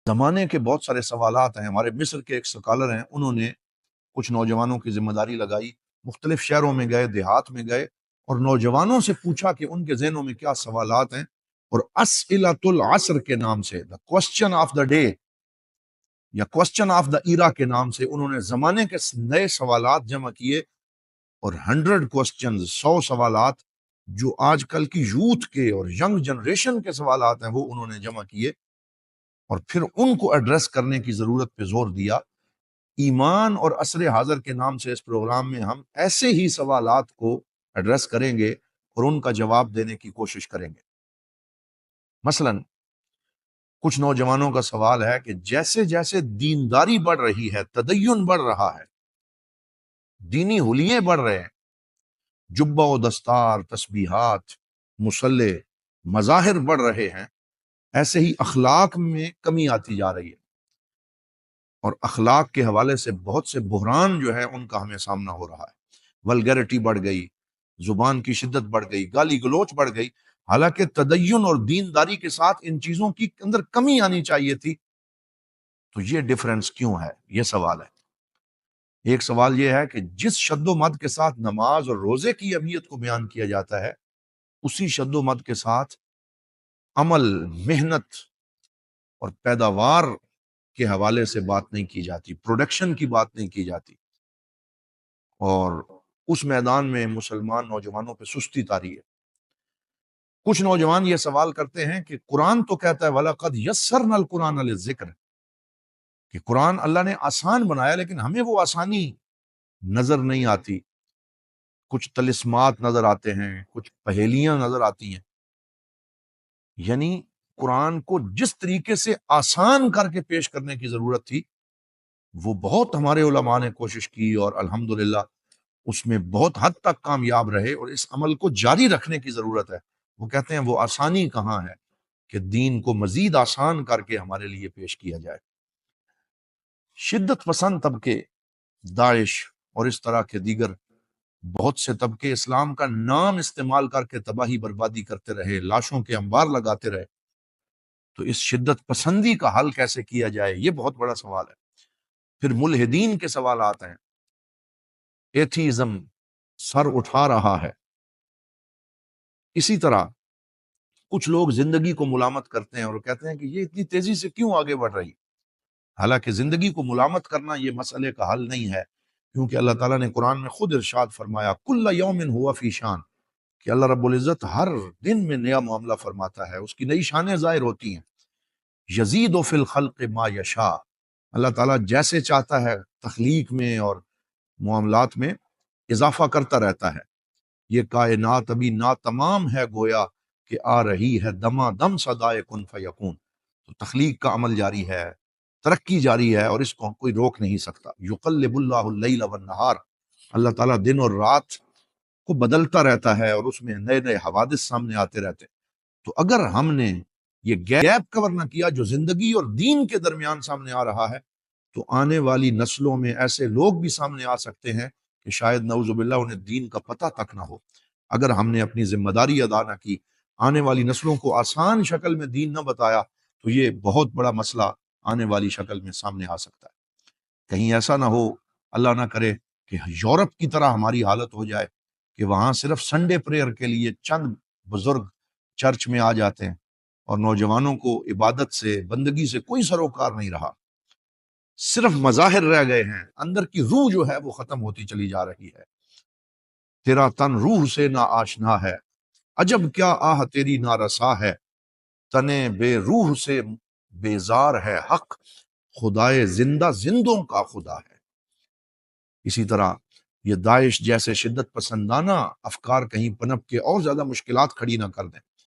زمانے کے بہت سارے سوالات ہیں. ہمارے مصر کے ایک سکالر ہیں، انہوں نے کچھ نوجوانوں کی ذمہ داری لگائی، مختلف شہروں میں گئے، دیہات میں گئے اور نوجوانوں سے پوچھا کہ ان کے ذہنوں میں کیا سوالات ہیں، اور اسئلۃ العصر کے نام سے، دا کوسچن آف دا ڈے یا کوسچن آف دا ایرا کے نام سے انہوں نے زمانے کے نئے سوالات جمع کیے، اور 100 کوسچنز، 100 سوالات جو آج کل کی یوتھ کے اور ینگ جنریشن کے سوالات ہیں وہ انہوں نے جمع کیے، اور پھر ان کو ایڈریس کرنے کی ضرورت پہ زور دیا. ایمان اور عصر حاضر کے نام سے اس پروگرام میں ہم ایسے ہی سوالات کو ایڈریس کریں گے اور ان کا جواب دینے کی کوشش کریں گے. مثلا کچھ نوجوانوں کا سوال ہے کہ جیسے جیسے دینداری بڑھ رہی ہے، تدین بڑھ رہا ہے، دینی حلیے بڑھ رہے ہیں، جبہ و دستار، تسبیحات، مصلے، مظاہر بڑھ رہے ہیں، ایسے ہی اخلاق میں کمی آتی جا رہی ہے، اور اخلاق کے حوالے سے بہت سے بحران جو ہے ان کا ہمیں سامنا ہو رہا ہے. ولگیرٹی بڑھ گئی، زبان کی شدت بڑھ گئی، گالی گلوچ بڑھ گئی، حالانکہ تدین اور دینداری کے ساتھ ان چیزوں کی اندر کمی آنی چاہیے تھی. تو یہ ڈفرنس کیوں ہے؟ یہ سوال ہے. ایک سوال یہ ہے کہ جس شد و مد کے ساتھ نماز اور روزے کی اہمیت کو بیان کیا جاتا ہے، اسی شد و مد کے ساتھ عمل، محنت اور پیداوار کے حوالے سے بات نہیں کی جاتی، پروڈکشن کی بات نہیں کی جاتی، اور اس میدان میں مسلمان نوجوانوں پہ سستی طاری ہے. کچھ نوجوان یہ سوال کرتے ہیں کہ قرآن تو کہتا ہے وَلَقَدْ يَسَّرْنَا الْقُرْآنَ لِلذِّكْرِ، کہ قرآن اللہ نے آسان بنایا، لیکن ہمیں وہ آسانی نظر نہیں آتی. کچھ طلسمات نظر آتے ہیں، کچھ پہیلیاں نظر آتی ہیں. یعنی قرآن کو جس طریقے سے آسان کر کے پیش کرنے کی ضرورت تھی، وہ بہت ہمارے علماء نے کوشش کی اور الحمدللہ اس میں بہت حد تک کامیاب رہے، اور اس عمل کو جاری رکھنے کی ضرورت ہے. وہ کہتے ہیں وہ آسانی کہاں ہے کہ دین کو مزید آسان کر کے ہمارے لیے پیش کیا جائے. شدت پسند طبقے، داعش اور اس طرح کے دیگر بہت سے طبقے اسلام کا نام استعمال کر کے تباہی بربادی کرتے رہے، لاشوں کے انبار لگاتے رہے. تو اس شدت پسندی کا حل کیسے کیا جائے، یہ بہت بڑا سوال ہے. پھر ملحدین کے سوالات ہیں. ایتھیزم سر اٹھا رہا ہے. اسی طرح کچھ لوگ زندگی کو ملامت کرتے ہیں اور کہتے ہیں کہ یہ اتنی تیزی سے کیوں آگے بڑھ رہی. حالانکہ زندگی کو ملامت کرنا یہ مسئلے کا حل نہیں ہے، کیونکہ اللہ تعالیٰ نے قرآن میں خود ارشاد فرمایا کل یوم ہوا فی شان، کہ اللہ رب العزت ہر دن میں نیا معاملہ فرماتا ہے، اس کی نئی شانیں ظاہر ہوتی ہیں. یزید فی الخلق ما یشاء، اللہ تعالیٰ جیسے چاہتا ہے تخلیق میں اور معاملات میں اضافہ کرتا رہتا ہے. یہ کائنات ابھی ناتمام ہے، گویا کہ آ رہی ہے دما دم صدائے کن فیکون. تو تخلیق کا عمل جاری ہے، ترقی جاری ہے، اور اس کو کوئی روک نہیں سکتا. یقلب اللہ اللیل والنہار، اللہ تعالیٰ دن اور رات کو بدلتا رہتا ہے، اور اس میں نئے نئے حوادث سامنے آتے رہتے ہیں. تو اگر ہم نے یہ گیپ کور نہ کیا جو زندگی اور دین کے درمیان سامنے آ رہا ہے، تو آنے والی نسلوں میں ایسے لوگ بھی سامنے آ سکتے ہیں کہ شاید نعوذ باللہ انہیں دین کا پتہ تک نہ ہو. اگر ہم نے اپنی ذمہ داری ادا نہ کی، آنے والی نسلوں کو آسان شکل میں دین نہ بتایا، تو یہ بہت بڑا مسئلہ آنے والی شکل میں سامنے آ سکتا ہے. کہیں ایسا نہ ہو، اللہ نہ کرے، کہ یورپ کی طرح ہماری حالت ہو جائے کہ وہاں صرف سنڈے پریئر کے لیے چند بزرگ چرچ میں آ جاتے ہیں اور نوجوانوں کو عبادت سے، بندگی سے کوئی سروکار نہیں رہا، صرف مظاہر رہ گئے ہیں، اندر کی روح جو ہے وہ ختم ہوتی چلی جا رہی ہے. تیرا تن روح سے نا آشنا ہے، عجب کیا آہ تیری نارسا ہے، تنے بے روح سے بیزار ہے حق، خدائے زندہ زندوں کا خدا ہے. اسی طرح یہ داعش جیسے شدت پسندانہ افکار کہیں پنپ کے اور زیادہ مشکلات کھڑی نہ کر دیں.